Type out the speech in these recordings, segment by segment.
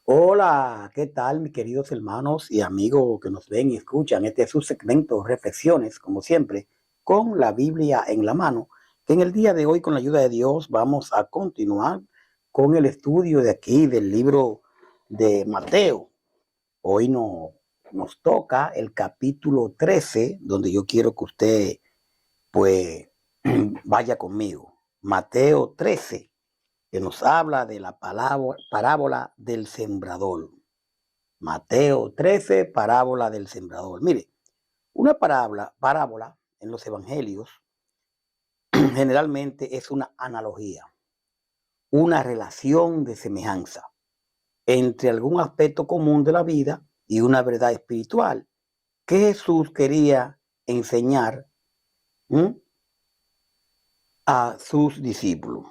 Hola, ¿qué tal, mis queridos hermanos y amigos que nos ven y escuchan? Este es su segmento Reflexiones, como siempre, con la Biblia en la mano, que en el día de hoy, con la ayuda de Dios, vamos a continuar con el estudio de aquí del libro de Mateo. Hoy nos toca el capítulo 13, donde yo quiero que usted, pues, vaya conmigo. Mateo 13, que nos habla de la parábola del sembrador. Mateo 13, parábola del sembrador. Mire, una parábola en los evangelios generalmente es una analogía, una relación de semejanza entre algún aspecto común de la vida y una verdad espiritual que Jesús quería enseñar a sus discípulos.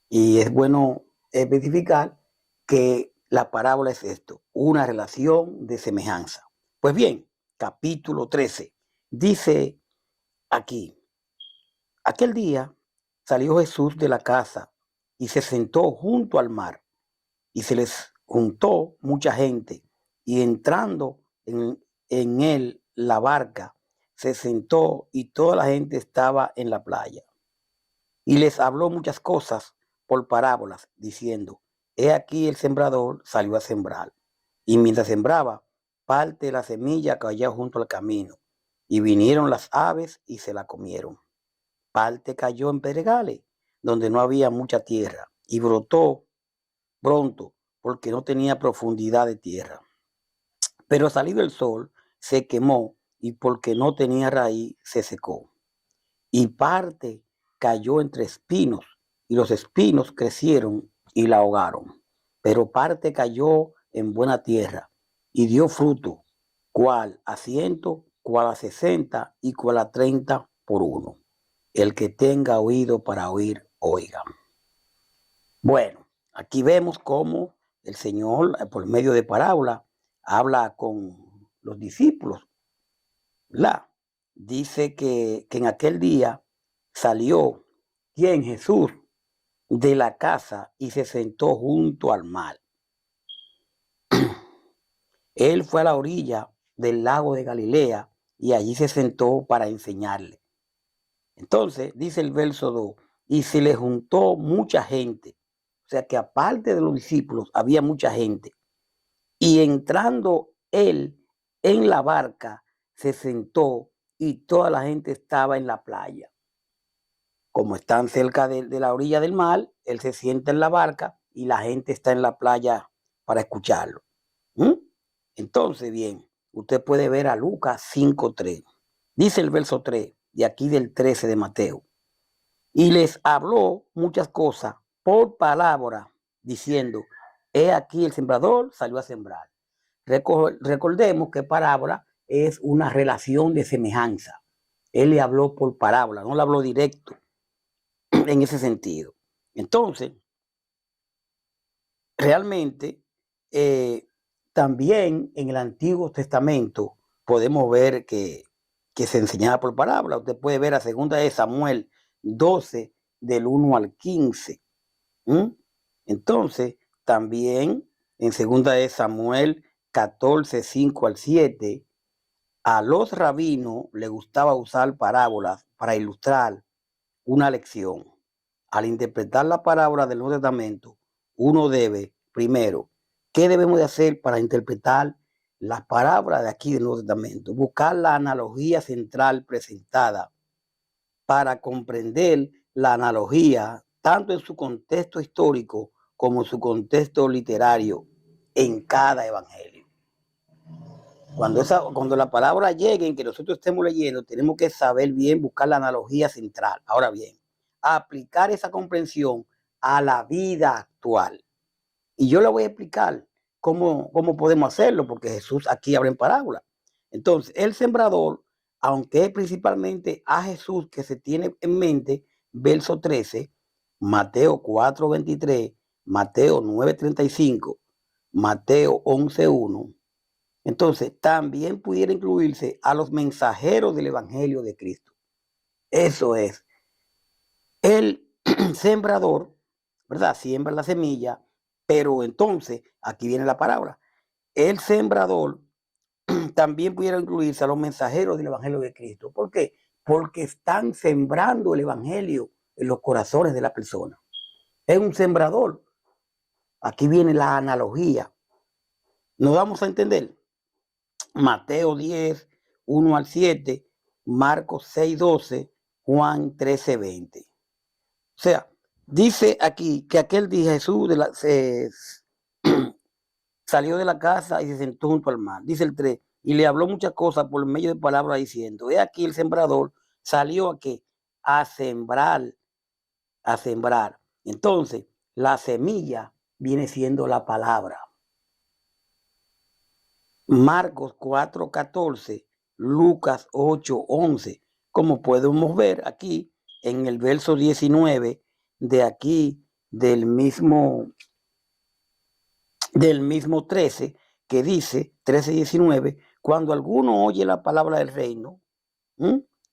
Y es bueno especificar que la parábola es esto, una relación de semejanza. Pues bien, capítulo 13 dice aquí, aquel día salió Jesús de la casa y se sentó junto al mar y se les juntó mucha gente y entrando en él la barca se sentó y toda la gente estaba en la playa. Y les habló muchas cosas por parábolas, diciendo, he aquí el sembrador salió a sembrar. Y mientras sembraba, parte de la semilla cayó junto al camino. Y vinieron las aves y se la comieron. Parte cayó en pedregales, donde no había mucha tierra, y brotó pronto, porque no tenía profundidad de tierra. Pero salido el sol, se quemó, y porque no tenía raíz, se secó. Y parte cayó entre espinos, y los espinos crecieron y la ahogaron. Pero parte cayó en buena tierra, y dio fruto, cual a 100, cual a 60 y cual a 30 por uno. El que tenga oído para oír, oiga. Bueno, aquí vemos cómo el Señor, por medio de parábola, habla con los discípulos, ¿verdad? Dice que en aquel día salió, ¿quién? Jesús, de la casa y se sentó junto al mar. Él fue a la orilla del lago de Galilea y allí se sentó para enseñarle. Entonces, dice el verso 2, y se le juntó mucha gente. O sea que aparte de los discípulos había mucha gente. Y entrando él en la barca, se sentó y toda la gente estaba en la playa. Como están cerca de la orilla del mar, él se sienta en la barca y la gente está en la playa para escucharlo. ¿Mm? Entonces, bien, usted puede ver a Lucas 5:3. Dice el verso 3, de aquí del 13 de Mateo. Y les habló muchas cosas por palabra, diciendo, he aquí el sembrador salió a sembrar. Recordemos que parábola es una relación de semejanza. Él le habló por parábola, no le habló directo en ese sentido. Entonces, realmente, también en el Antiguo Testamento podemos ver que se enseñaba por parábola. Usted puede ver a 2 de Samuel 12, del 1 al 15. Entonces, también en 2 de Samuel 14, 5 al 7, a los rabinos les gustaba usar parábolas para ilustrar una lección. Al interpretar la parábola del Nuevo Testamento, uno debe, primero, ¿qué debemos de hacer para interpretar las parábolas de aquí del Nuevo Testamento? Buscar la analogía central presentada para comprender la analogía tanto en su contexto histórico como en su contexto literario en cada evangelio. Cuando la palabra llegue en que nosotros estemos leyendo, tenemos que saber bien buscar la analogía central. Ahora bien, aplicar esa comprensión a la vida actual. Y yo le voy a explicar cómo podemos hacerlo, porque Jesús aquí habla en parábola. Entonces, el sembrador, aunque es principalmente a Jesús que se tiene en mente, verso 13, Mateo 4:23, Mateo 9:35, Mateo 11:1. Entonces, también pudiera incluirse a los mensajeros del Evangelio de Cristo. Eso es, el sembrador ¿verdad? Siembra la semilla, pero entonces, aquí viene la parábola. El sembrador también pudiera incluirse a los mensajeros del Evangelio de Cristo. ¿Por qué? Porque están sembrando el Evangelio en los corazones de la persona. Es un sembrador. Aquí viene la analogía. Nos vamos a entender. Mateo 10, 1 al 7, Marcos 6, 12, Juan 13, 20. O sea, dice aquí que aquel día Jesús salió de la casa y se sentó junto al mar. Dice el 3, y le habló muchas cosas por medio de palabras diciendo, he aquí el sembrador salió a qué? A sembrar, a sembrar. Entonces, la semilla viene siendo la palabra. Marcos 4:14, Lucas 8:11, como podemos ver aquí en el verso 19 de aquí del mismo 13, que dice 13:19, cuando alguno oye la palabra del reino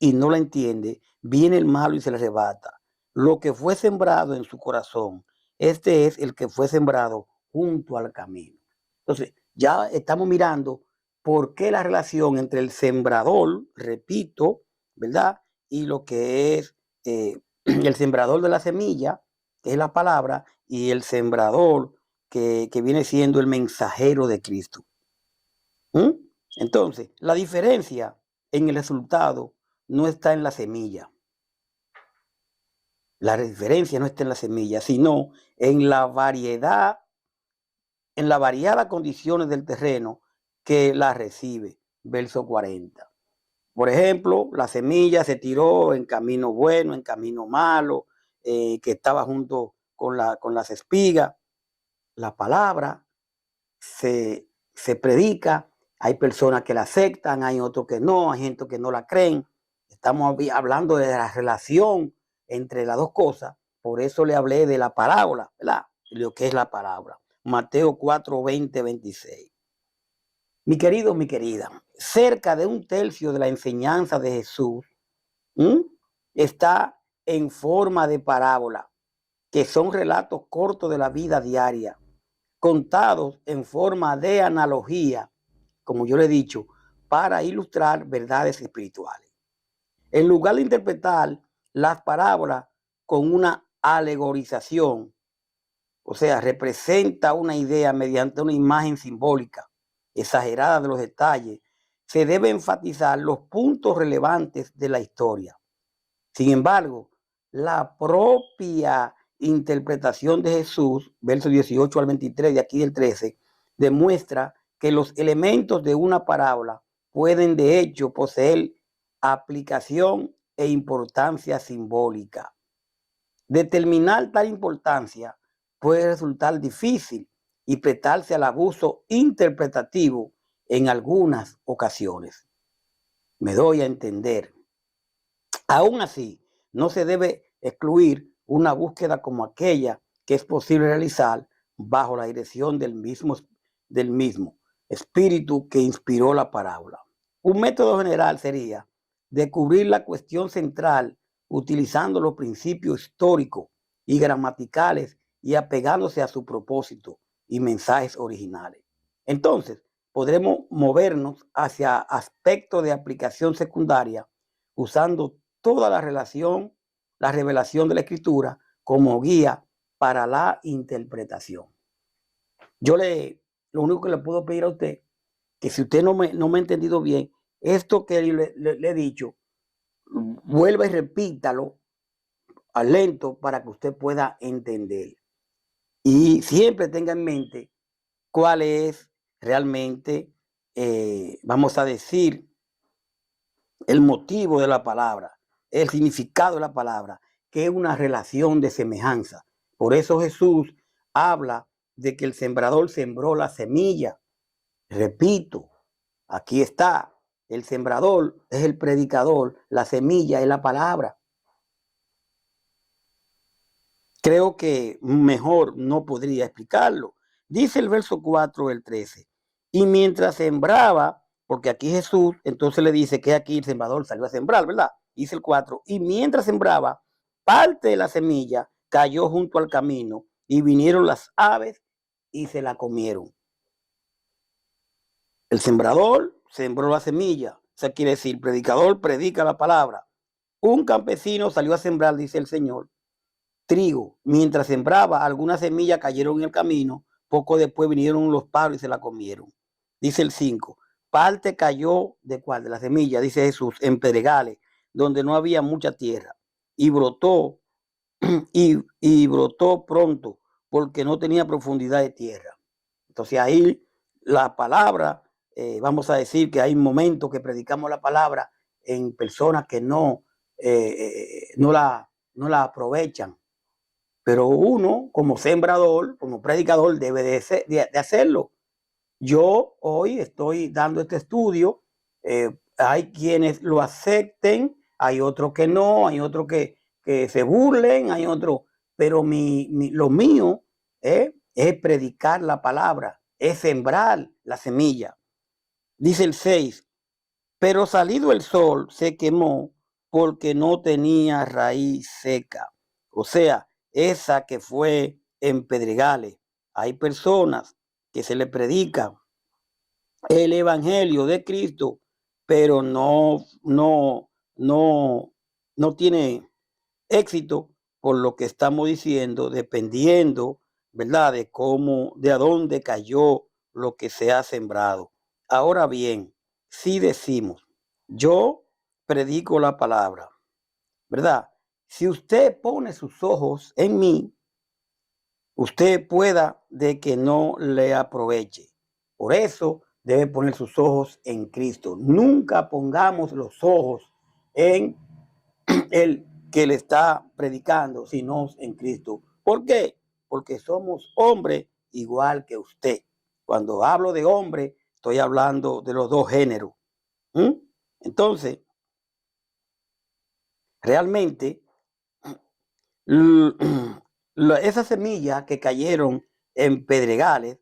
y no la entiende, viene el malo y se le arrebata. Lo que fue sembrado en su corazón, este es el que fue sembrado junto al camino. Entonces, ya estamos mirando por qué la relación entre el sembrador, repito, ¿verdad? Y lo que es el sembrador de la semilla, que es la palabra, y el sembrador que viene siendo el mensajero de Cristo. Entonces, la diferencia en el resultado no está en la semilla. La diferencia no está en la semilla, sino en la variedad, en las variadas condiciones del terreno que la recibe. Verso 40. Por ejemplo, la semilla se tiró en camino bueno, en camino malo, que estaba junto con las espigas. La palabra se predica, hay personas que la aceptan, hay otros que no, hay gente que no la creen. Estamos hablando de la relación entre las dos cosas, por eso le hablé de la parábola, ¿verdad? Lo que es la parábola. Mateo 4, 20, 26. Mi querido, mi querida, cerca de un tercio de la enseñanza de Jesús está en forma de parábola, que son relatos cortos de la vida diaria, contados en forma de analogía, como yo le he dicho, para ilustrar verdades espirituales. En lugar de interpretar las parábolas con una alegorización, o sea, representa una idea mediante una imagen simbólica exagerada de los detalles, se debe enfatizar los puntos relevantes de la historia. Sin embargo, la propia interpretación de Jesús, versos 18 al 23 de aquí del 13, demuestra que los elementos de una parábola pueden de hecho poseer aplicación e importancia simbólica. Determinar tal importancia puede resultar difícil y prestarse al abuso interpretativo en algunas ocasiones. Me doy a entender. Aún así, no se debe excluir una búsqueda como aquella que es posible realizar bajo la dirección del mismo espíritu que inspiró la parábola. Un método general sería descubrir la cuestión central utilizando los principios históricos y gramaticales y apegándose a su propósito y mensajes originales. Entonces, podremos movernos hacia aspectos de aplicación secundaria usando toda la revelación de la Escritura como guía para la interpretación. Lo único que le puedo pedir a usted, que si usted no me ha entendido bien, esto que le he dicho, vuelva y repítalo al lento para que usted pueda entender. Y siempre tenga en mente cuál es realmente, vamos a decir, el motivo de la palabra, el significado de la palabra, que es una relación de semejanza. Por eso Jesús habla de que el sembrador sembró la semilla. Repito, aquí está, el sembrador es el predicador, la semilla es la palabra. Creo que mejor no podría explicarlo. Dice el verso 4 del 13, y mientras sembraba, porque aquí Jesús entonces le dice que aquí el sembrador salió a sembrar, ¿verdad? Dice el 4, y mientras sembraba, parte de la semilla cayó junto al camino y vinieron las aves y se la comieron. El sembrador sembró la semilla. O sea, quiere decir, el predicador predica la palabra. Un campesino salió a sembrar, dice el Señor, trigo. Mientras sembraba, algunas semillas cayeron en el camino. Poco después vinieron los pájaros y se la comieron. Dice el 5. Parte cayó ¿de cuál? De la semilla, dice Jesús, en pedregales, donde no había mucha tierra. Y brotó, y brotó pronto, porque no tenía profundidad de tierra. Entonces ahí la palabra, vamos a decir que hay momentos que predicamos la palabra en personas que no la aprovechan. Pero uno, como sembrador, como predicador, debe de hacerlo. Yo hoy estoy dando este estudio. Hay quienes lo acepten, hay otros que no, hay otros que se burlen, hay otros. Pero lo mío es predicar la palabra, es sembrar la semilla. Dice el 6, pero salido el sol se quemó porque no tenía raíz seca. O sea, esa que fue en pedregales. Hay personas que se le predica el evangelio de Cristo, pero no tiene éxito por lo que estamos diciendo, dependiendo, ¿verdad?, de cómo, de a dónde cayó lo que se ha sembrado. Ahora bien, si decimos, yo predico la palabra, ¿verdad? Si usted pone sus ojos en mí, usted pueda de que no le aproveche. Por eso debe poner sus ojos en Cristo. Nunca pongamos los ojos en el que le está predicando, sino en Cristo. ¿Por qué? Porque somos hombres igual que usted. Cuando hablo de hombre, estoy hablando de los dos géneros. Entonces, realmente, esas semillas que cayeron en pedregales,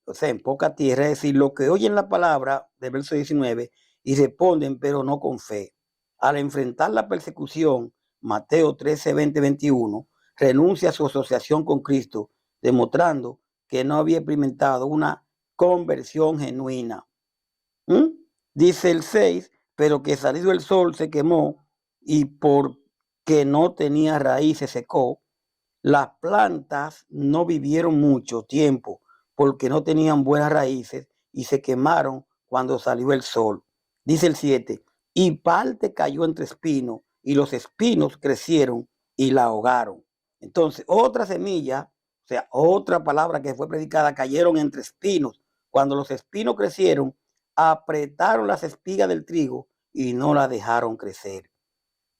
o sea, en poca tierra, es decir, lo que oyen la palabra del verso 19 y responden, pero no con fe. Al enfrentar la persecución, Mateo 13, 20, 21, renuncia a su asociación con Cristo, demostrando que no había experimentado una conversión genuina. Dice el 6, pero que salido el sol se quemó y porque no tenía raíz se secó. Las plantas no vivieron mucho tiempo porque no tenían buenas raíces y se quemaron cuando salió el sol. Dice el 7, y parte cayó entre espinos y los espinos crecieron y la ahogaron. Entonces, otra semilla, o sea, otra palabra que fue predicada, cayeron entre espinos. Cuando los espinos crecieron, apretaron las espigas del trigo y no la dejaron crecer.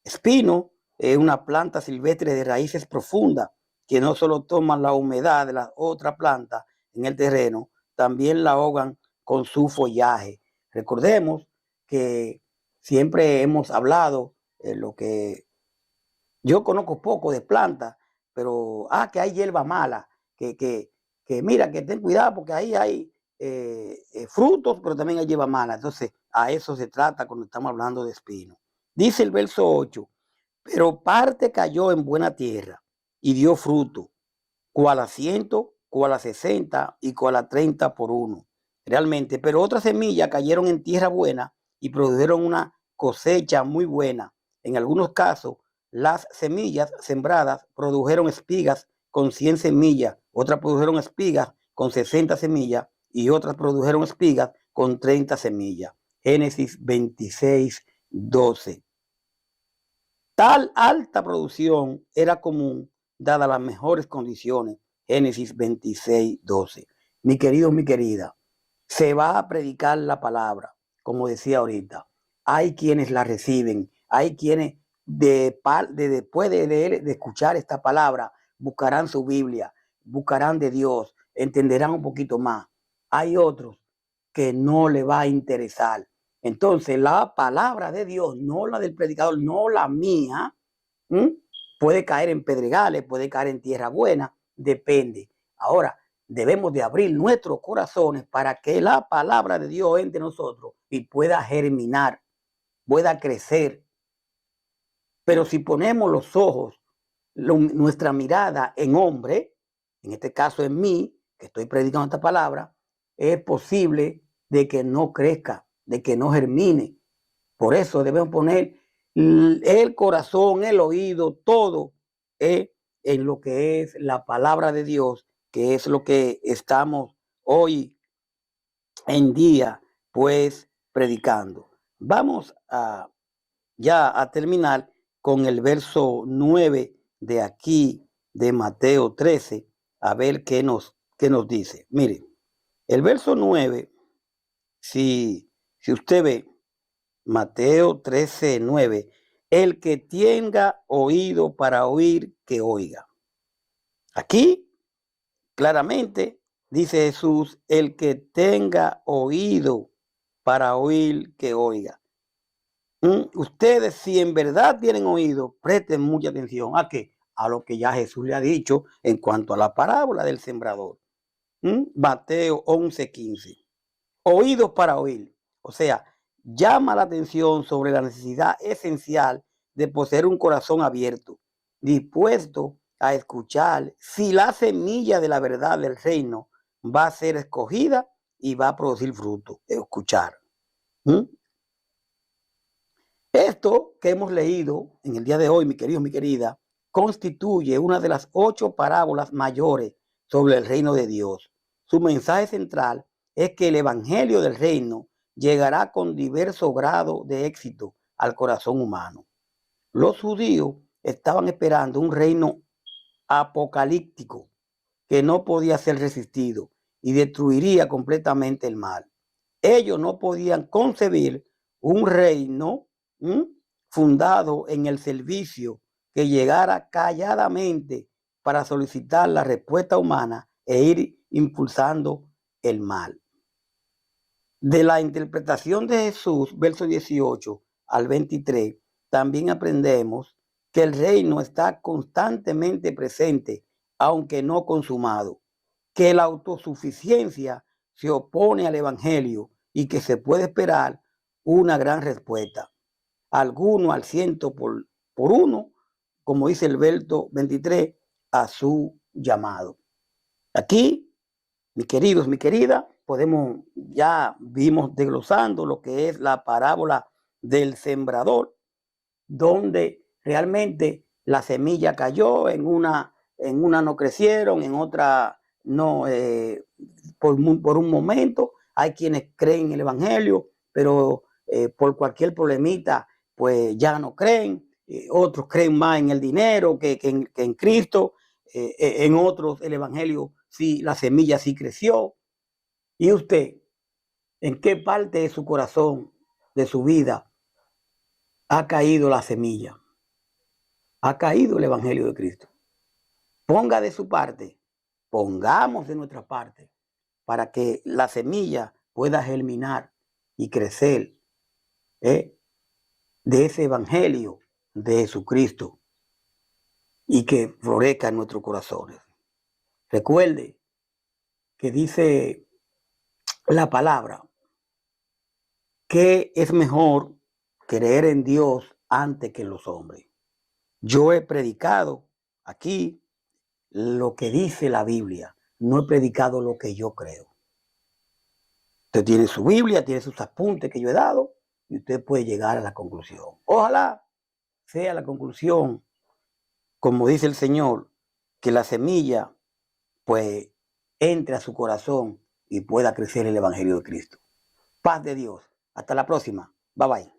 Espino es una planta silvestre de raíces profundas que no solo toman la humedad de la otra planta en el terreno, también la ahogan con su follaje. Recordemos que siempre hemos hablado lo que yo conozco poco de plantas, pero que hay hierba mala, que mira, que ten cuidado porque ahí hay frutos, pero también hay hierba mala. Entonces, a eso se trata cuando estamos hablando de espino. Dice el verso 8, pero parte cayó en buena tierra y dio fruto, cual a 100, cual a 60 y cual a 30 por uno. Realmente, pero otras semillas cayeron en tierra buena y produjeron una cosecha muy buena. En algunos casos, las semillas sembradas produjeron espigas con 100 semillas, otras produjeron espigas con 60 semillas y otras produjeron espigas con 30 semillas. Génesis 26, 12. Tal alta producción era común dadas las mejores condiciones. Génesis 26, 12. Mi querido, mi querida, se va a predicar la palabra, como decía ahorita. Hay quienes la reciben, hay quienes después de leer, de escuchar esta palabra, buscarán su Biblia, buscarán de Dios, entenderán un poquito más. Hay otros que no le va a interesar. Entonces, la palabra de Dios, no la del predicador, no la mía, puede caer en pedregales, puede caer en tierra buena, depende. Ahora, debemos de abrir nuestros corazones para que la palabra de Dios entre nosotros y pueda germinar, pueda crecer. Pero si ponemos los ojos nuestra mirada en hombre, en este caso en mí, que estoy predicando esta palabra, es posible de que no crezca, de que no germine. Por eso debemos poner el corazón, el oído, todo en lo que es la palabra de Dios, que es lo que estamos hoy en día, pues, predicando. Vamos ya a terminar con el verso 9 de aquí, de Mateo 13, a ver qué nos dice. Mire, el verso 9, si usted ve, Mateo 13, 9, el que tenga oído para oír, que oiga. Aquí, claramente, dice Jesús, el que tenga oído para oír, que oiga. Ustedes, si en verdad tienen oído, presten mucha atención a qué, a lo que ya Jesús le ha dicho en cuanto a la parábola del sembrador. Mateo 11:15. Oídos para oír. O sea, llama la atención sobre la necesidad esencial de poseer un corazón abierto, dispuesto a escuchar si la semilla de la verdad del reino va a ser escogida y va a producir fruto. Escuchar. Esto que hemos leído en el día de hoy, mi querido, mi querida, constituye una de las 8 parábolas mayores sobre el reino de Dios. Su mensaje central es que el evangelio del reino llegará con diverso grado de éxito al corazón humano. Los judíos estaban esperando un reino apocalíptico que no podía ser resistido y destruiría completamente el mal. Ellos no podían concebir un reino fundado en el servicio que llegara calladamente para solicitar la respuesta humana e ir impulsando el mal. De la interpretación de Jesús, verso 18 al 23, también aprendemos que el reino está constantemente presente, aunque no consumado, que la autosuficiencia se opone al evangelio y que se puede esperar una gran respuesta. Alguno al 100 por uno, como dice el verso 23, a su llamado. Aquí, mis queridos, mi querida, ya vimos desglosando lo que es la parábola del sembrador, donde realmente la semilla cayó, en una no crecieron, en otra no, por un momento. Hay quienes creen en el evangelio, pero por cualquier problemita, pues ya no creen. Otros creen más en el dinero que en Cristo. En otros el evangelio, sí, la semilla sí creció. ¿Y usted, en qué parte de su corazón, de su vida, ha caído la semilla? Ha caído el evangelio de Cristo. Ponga de su parte, pongamos de nuestra parte, para que la semilla pueda germinar y crecer de ese evangelio de Jesucristo y que florezca en nuestros corazones. Recuerde que dice la palabra que es mejor creer en Dios antes que en los hombres. Yo he predicado aquí lo que dice la Biblia, no he predicado lo que yo creo. Usted tiene su Biblia, tiene sus apuntes que yo he dado y usted puede llegar a la conclusión. Ojalá sea la conclusión, como dice el Señor, que la semilla pues entre a su corazón y pueda crecer el evangelio de Cristo. Paz de Dios. Hasta la próxima. Bye bye.